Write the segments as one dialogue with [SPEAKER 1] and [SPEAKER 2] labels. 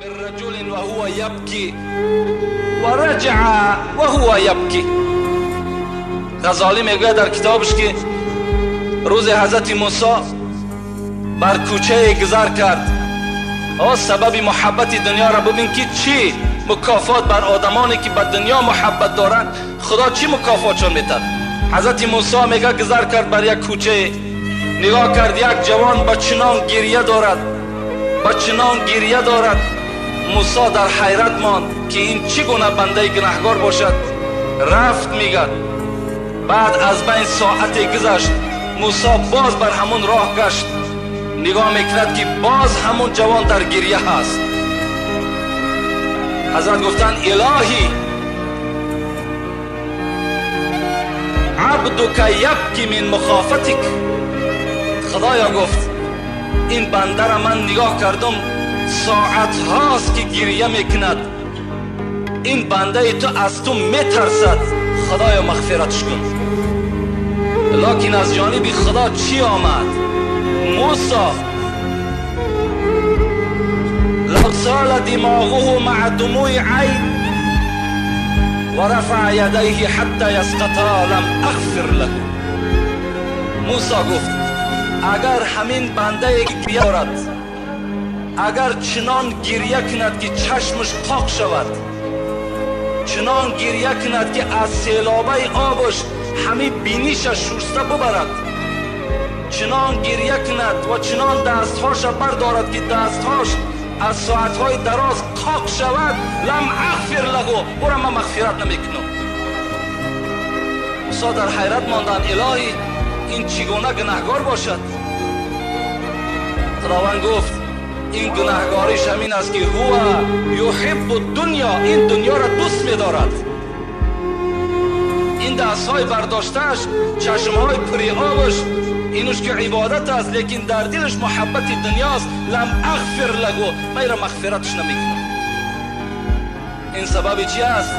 [SPEAKER 1] بالرجل وهو يبكي ورجع وهو يبكي. غزالی میگه در کتابش که روز حضرت موسی بر کوچه گذر کرد. سبب محبت دنیا را ببین که چی مکافات بر آدمانی که به دنیا محبت دارند خدا چی مکافاتشون میتد. حضرت موسی میگه گذر کرد بر یک کوچه، نگاه کرد یک جوان با چنان گریه دارد، با چنان گریه دارد. موسی در حیرت ماند که این چی گونه بنده گناهکار باشد. رفت میگه بعد از بین ساعتی گذشت، موسی باز بر همون راه گشت، نگاه میکند که باز همون جوان در گریه هست. حضرت گفتن الهی عبدک یبکی من مخافتک. خدایا گفت این بنده را من نگاه کردم ساعت هاست که گریه میکند، این بنده تو از تو میترسد، خدایا مغفرتش کن. لیکن از جانب خدا چی آمد؟ موسی لو سال دماغه مع دموع عین و رفع یدیه حتی یسقطا لم اغفر له. موسی گفت اگر همین بنده گریه دارد، اگر چنان گریه کند که چشمش قاق شود، چنان گریه کند که از سیلابه آبش همین بینیش شسته ببرد، چنان گریه کند و چنان دستهاش بردارد که دستهاش از ساعتهای دراز قاق شود، لم اغفر له، او را من مغفرت نمیکنم. موسی در حیرت ماندن الهی این چگونه گناهکار باشد؟ خداوند گفت این گناهکاریش همین است که هو یحب الدنیا، این دنیا را دوست می‌دارد. این دست‌های برداشتهش، چشم‌های پری آبش، اینوش که عبادت است، لیکن در دلش محبت دنیاست. لم اغفر له، من را مغفرتش نمی‌کنم. این سبب چی است؟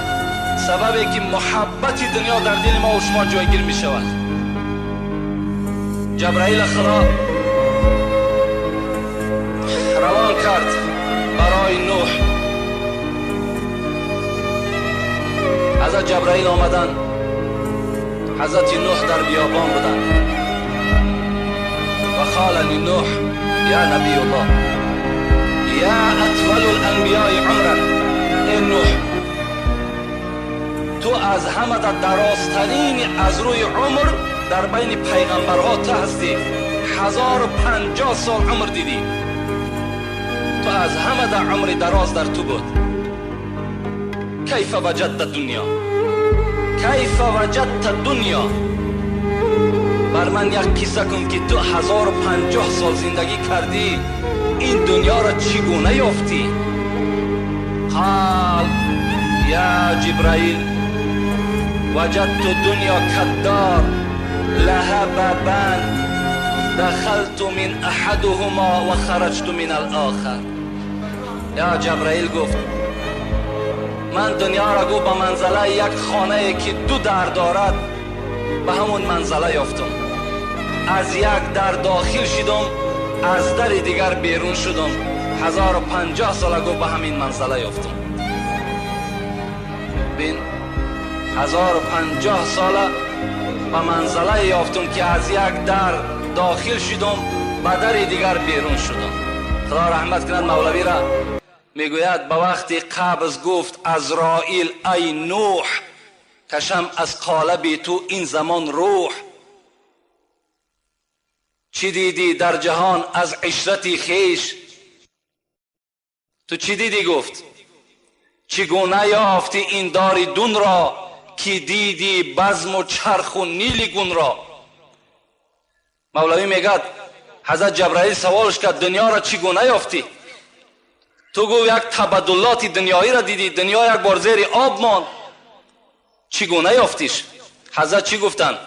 [SPEAKER 1] سببی که محبت دنیا در دل ما و شما جایگیر می‌شود. جبرائیل خدا روان کرد برای نوح. حضرت جبرائیل آمدن، حضرت نوح در بیابان بودن و قال لنوح یا نبی الله یا اطول الانبیاء عمرا. ای نوح تو از همه درازترین از روی عمر در بین پیغمبرها تو هستی، 1050 سال عمر دیدی، تو از همه در عمر دراز در تو بود. کیف وجدت دنیا، کیف وجدت دنیا. بر من یک قصه کن که تو 1050 سال زندگی کردی، این دنیا را چگونه یافتی؟ قال یا جبرائیل وجدت دنیا کدار لها بابان دخلت من احدهما و خرجت من الاخر. یا جبرائیل گفت من دنیا را گو به منزله یک خانه که دو در دارد به همون منزله یافتم. از یک در داخل شدم، از در دیگر بیرون شدم. 1050 سال گو به همین منزله یافتم. بین 1050 سال به منزله یافتم که از یک در داخل شدم، به در دیگر بیرون شدم. خدا رحمت کند مولوی را میگوید به وقتی قبض گفت عزرائیل ای نوح کشم از قالب تو این زمان روح. چی دیدی در جهان از عشرتی خیش؟ تو چی دیدی؟ گفت چگونه یافتی این داری دون را که دیدی بزم و چرخ و نیلی گون را. مولوی میگد حضرت جبرائیل سوالش کرد دنیا را چگونه یافتی؟ تو گو یک تبدلات دنیایی را دیدی، دنیا یک بار زیر آب ماند، چگونه یافتیش؟ حضرت چی گفتن؟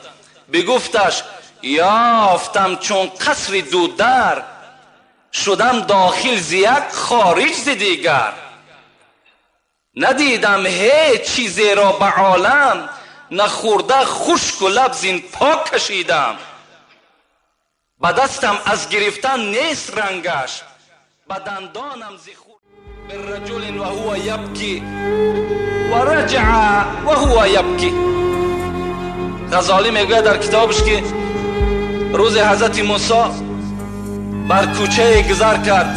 [SPEAKER 1] بگفتش یافتم چون قصر دودر، شدم داخل ز یک خارج ز دیگر. ندیدم هیچ چیزی را به عالم، نخورده خشک و لب زین پاک کشیدم. به دستم از گرفتن نیست رنگش، به دندانم ز بالرجل وهو يبكي ورجع وهو يبكي. غزالی میگه در کتابش که روز حضرت موسی بر کوچه گذر کرد.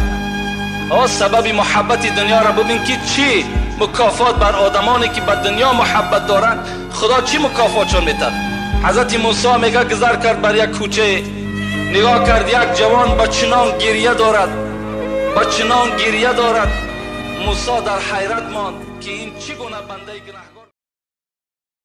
[SPEAKER 1] سبب محبت دنیا را ببین که چی مکافات بر آدمانی که به دنیا محبت دارند خدا چی مکافاتشون میده. حضرت موسی میگه گذر کرد بر یک کوچه، نگاه کرد یک جوان با چنان گریه دارد، با چنان گریه دارد. موسی در حیرت ماند که این چی گونه بنده گناه